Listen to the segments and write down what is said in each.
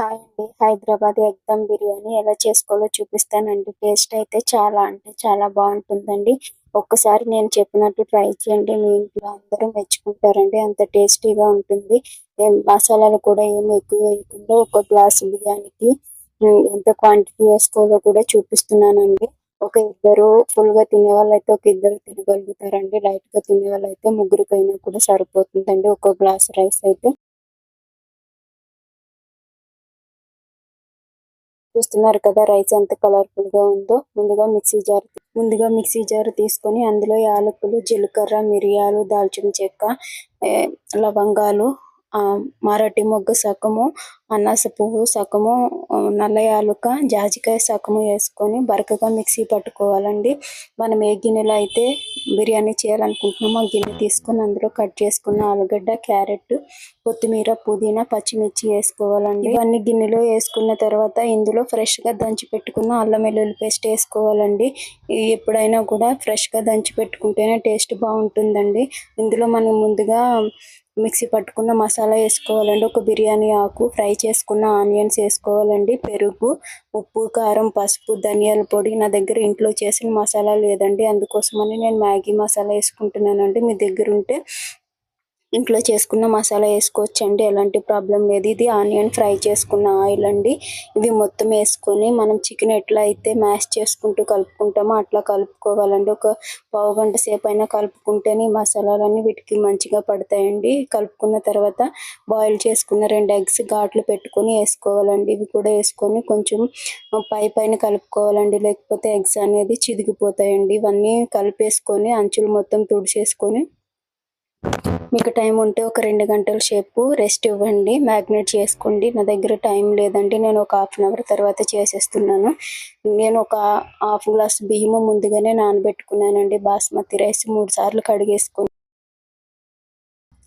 Hi అండి. Hyderabadi egg dum biryani ఎలా చేసుకోవాలో చూపిస్తానండి. టేస్ట్ అయితే చాలా అంటే చాలా బాగుంటుందండి. ఒక్కసారి నేను చెప్పినట్టు ట్రై చేయండి. మీ ఇంట్లో అందరూ మెచ్చుకుంటారండి. అంత టేస్టీగా ఉంటుంది. మసాలాలు కూడా ఏమి ఎక్కువ వేయకుండా ఒక గ్లాసు బిర్యానీకి ఎంత క్వాంటిటీ వేసుకోవాలో కూడా చూపిస్తున్నానండి. ఒక ఇద్దరు ఫుల్‌గా తినేవాళ్ళైతే ఒక ఇద్దరు తినగలుగుతారండి. లైట్‌గా తినేవాళ్ళైతే ముగ్గురికైనా కూడా సరిపోతుందండి ఒక గ్లాస్ రైస్ అయితే. చూస్తున్నారు కదా రైస్ ఎంత కలర్ఫుల్ గా ఉందో. ముందుగా మిక్సీ జార్ తీసుకొని అందులో యాలకులు, జీలకర్ర, మిరియాలు, దాల్చిన చెక్క, లవంగాలు, మరాఠీ మొగ్గ సగము, అనాస పువ్వు సగము, నల్ల యాలుక, జాజికాయ సగము వేసుకొని బరకగా మిక్సీ పట్టుకోవాలండి. మనం ఏ గిన్నెలో అయితే బిర్యానీ చేయాలనుకుంటున్నామో ఆ గిన్నె తీసుకొని అందులో కట్ చేసుకున్న ఆలుగడ్డ, క్యారెట్, కొత్తిమీర, పుదీనా, పచ్చిమిర్చి వేసుకోవాలండి. ఇవన్నీ గిన్నెలో వేసుకున్న తర్వాత ఇందులో ఫ్రెష్గా దంచి పెట్టుకున్న అల్లం వెల్లుల్లి పేస్ట్ వేసుకోవాలండి. ఎప్పుడైనా కూడా ఫ్రెష్గా దంచి పెట్టుకుంటేనే టేస్ట్ బాగుంటుందండి. ఇందులో మనం ముందుగా మిక్సీ పట్టుకున్న మసాలా వేసుకోవాలండి. ఒక బిర్యానీ ఆకు, ఫ్రై చేసుకున్న ఆనియన్స్ వేసుకోవాలండి. పెరుగు, ఉప్పు, కారం, పసుపు, ధనియాల పొడి. నా దగ్గర ఇంట్లో చేసిన మసాలా లేదండి, అందుకోసమని నేను మ్యాగీ మసాలా వేసుకుంటున్నానండి. మీ దగ్గర ఉంటే ఇంట్లో చేసుకున్న మసాలా వేసుకోవచ్చండి, ఎలాంటి ప్రాబ్లం లేదు. ఇది ఆనియన్ ఫ్రై చేసుకున్న ఆయిల్ అండి. ఇవి మొత్తం వేసుకొని మనం చికెన్ ఎట్లా అయితే మ్యాష్ చేసుకుంటూ కలుపుకుంటామో అట్లా కలుపుకోవాలండి. ఒక పావు గంట సేపు అయినా కలుపుకుంటేనే ఈ మసాలాలన్నీ వీటికి మంచిగా పడతాయండి. కలుపుకున్న తర్వాత బాయిల్ చేసుకున్న 2 ఎగ్స్ ఘాట్లు పెట్టుకొని వేసుకోవాలండి. ఇవి కూడా వేసుకొని కొంచెం పైన కలుపుకోవాలండి, లేకపోతే ఎగ్స్ అనేది చిదిగిపోతాయండి. ఇవన్నీ కలిపేసుకొని అంచులు మొత్తం తుడిచేసుకొని మీకు టైం ఉంటే ఒక 2 గంటల సేపు రెస్ట్ ఇవ్వండి, మ్యాగ్నేట్ చేసుకోండి. నా దగ్గర టైం లేదండి, నేను ఒక హాఫ్ అన్ అవర్ తర్వాత చేసేస్తున్నాను. నేను ఒక హాఫ్ గ్లాస్ బియ్యము ముందుగానే నానబెట్టుకున్నానండి. బాస్మతి రైస్ 3 సార్లు కడిగేసుకొని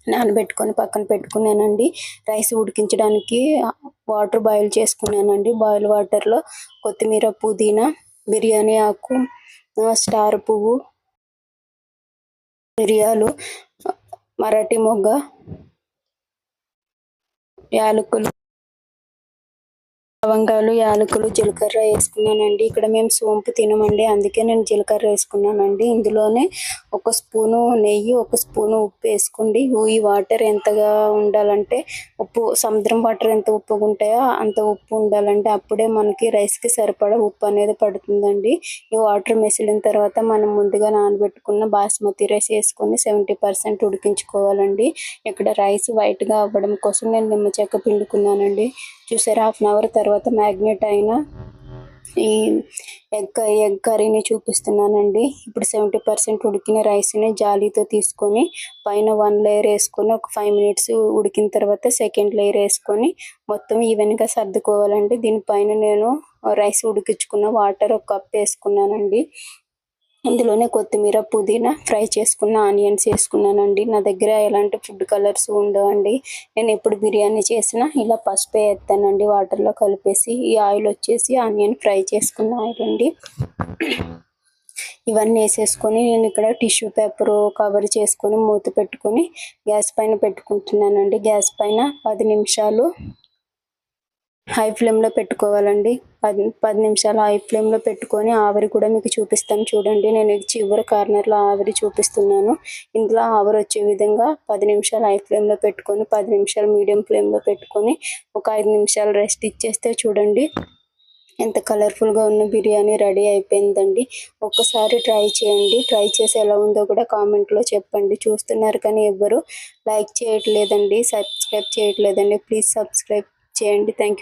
నానబెట్టుకొని పక్కన పెట్టుకున్నానండి. రైస్ ఉడికించడానికి వాటర్ బాయిల్ చేసుకున్నానండి. బాయిల్ వాటర్లో కొత్తిమీర, పుదీనా, బిర్యానీ ఆకు, స్టార్ పువ్వు, మిరియాలు, మరాఠీ మొగ్గ, యాలకులు, లవంగాలు, యాలకులు, జీలకర్ర వేసుకున్నానండి. ఇక్కడ మేము సోంపు తినమండి, అందుకే నేను జీలకర్ర వేసుకున్నానండి. ఇందులోనే ఒక స్పూను నెయ్యి, ఒక స్పూను ఉప్పు వేసుకోండి. ఈ వాటర్ ఎంతగా ఉండాలంటే ఉప్పు సముద్రం వాటర్ ఎంత ఉప్పుగా ఉంటాయో అంత ఉప్పు ఉండాలండి. అప్పుడే మనకి రైస్కి సరిపడా ఉప్పు అనేది పడుతుందండి. ఈ వాటర్ మెసిలిన తర్వాత మనం ముందుగా నానబెట్టుకున్న బాస్మతి రైస్ వేసుకొని 70% ఉడికించుకోవాలండి. ఇక్కడ రైస్ వైట్గా అవ్వడం కోసం నేను నిమ్మ చెక్క పిండుకున్నానండి. చూసారా, హాఫ్ అన్ అవర్ తర్వాత మ్యాగ్నేట్ అయిన ఈ ఎగ్ కర్రీని చూపిస్తున్నానండి. ఇప్పుడు 70% ఉడికిన రైస్ని జాలీతో తీసుకొని పైన 1 లేయర్ వేసుకొని ఒక 5 మినిట్స్ ఉడికిన తర్వాత సెకండ్ లేయర్ వేసుకొని మొత్తం ఈవెన్గా సర్దుకోవాలండి. దీనిపైన నేను రైస్ ఉడికించుకున్న వాటర్ ఒక కప్ వేసుకున్నానండి. ఇందులోనే కొత్తిమీర, పుదీనా, ఫ్రై చేసుకున్న ఆనియన్స్ వేసుకున్నానండి. నా దగ్గర ఎలాంటి ఫుడ్ కలర్స్ ఉండవండి. నేను ఎప్పుడు బిర్యానీ చేసినా ఇలా పసుపే వేస్తానండి వాటర్లో కలిపేసి. ఈ ఆయిల్ వచ్చేసి ఆనియన్ ఫ్రై చేసుకున్న ఆయిల్ అండి. ఇవన్నీ వేసేసుకొని నేను ఇక్కడ టిష్యూ పేపర్ కవర్ చేసుకొని మూత పెట్టుకొని గ్యాస్ పైన పెట్టుకుంటున్నానండి. గ్యాస్ పైన 10 నిమిషాలు హై ఫ్లేమ్లో పెట్టుకోవాలండి. 10 నిమిషాలు హై ఫ్లేమ్లో పెట్టుకొని ఆవిరి కూడా మీకు చూపిస్తాను చూడండి. నేను చివరి కార్నర్లో ఆవిరి చూపిస్తున్నాను. ఇందులో ఆవిరి వచ్చే విధంగా 10 నిమిషాలు హై ఫ్లేమ్లో పెట్టుకొని 10 నిమిషాలు మీడియం ఫ్లేమ్లో పెట్టుకొని ఒక 5 నిమిషాలు రెస్ట్ ఇచ్చేస్తే చూడండి ఎంత కలర్ఫుల్గా ఉన్న బిర్యానీ రెడీ అయిపోయిందండి. ఒక్కసారి ట్రై చేయండి. ట్రై చేసి ఎలా ఉందో కూడా కామెంట్లో చెప్పండి. చూస్తున్నారు కానీ ఎవ్వరు లైక్ చేయట్లేదండి, సబ్స్క్రైబ్ చేయట్లేదండి. ప్లీజ్ సబ్స్క్రైబ్ చేయండి. Thank you.